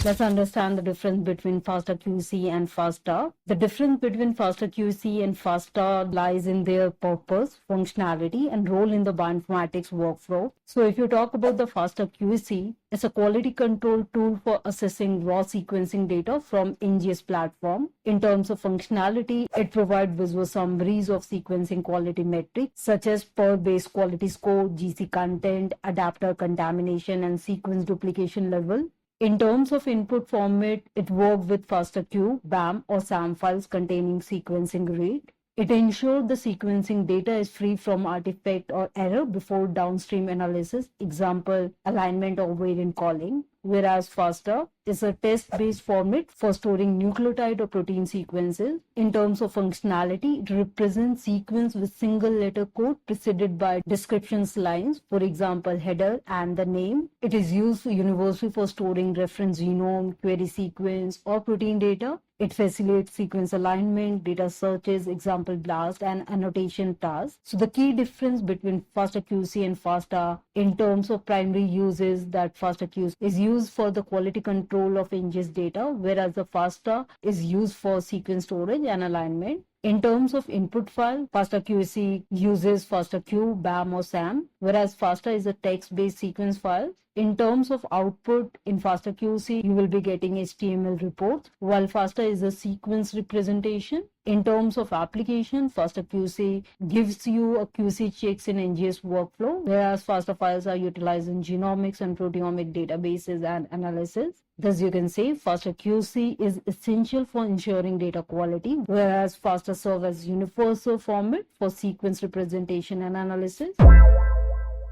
Let's understand the difference between FASTA-QC and FASTA. The difference between FASTA-QC and FASTA lies in their purpose, functionality, and role in the bioinformatics workflow. So if you talk about the FASTA-QC, it's a quality control tool for assessing raw sequencing data from NGS platform. In terms of functionality, it provides visual summaries of sequencing quality metrics such as per base quality score, GC content, adapter contamination, and sequence duplication level. In terms of input format, it works with FASTA-Q, BAM, or SAM files containing sequencing rate. It ensures the sequencing data is free from artifact or error before downstream analysis, example, alignment or variant calling. Whereas FASTA is a test-based format for storing nucleotide or protein sequences. In terms of functionality, it represents sequence with single letter code preceded by descriptions lines, for example, header and the name. It is used universally for storing reference genome, query sequence, or protein data. It facilitates sequence alignment, data searches, example BLAST, and annotation tasks. So the key difference between FASTA-QC and FASTA in terms of primary use is that FASTA-QC is used for the quality control of ingest data, whereas the FASTA is used for sequence storage and alignment. In terms of input file, FASTA-QC uses FASTA-Q, BAM, or SAM, whereas FASTA is a text-based sequence file. In terms of output, in FASTA-QC, you will be getting HTML reports, while FASTA is a sequence representation. In terms of application, FASTA-QC gives you a QC checks in NGS workflow, whereas FASTA files are utilized in genomics and proteomic databases and analysis. Thus, you can say FASTA-QC is essential for ensuring data quality, whereas FASTA serves as universal format for sequence representation and analysis.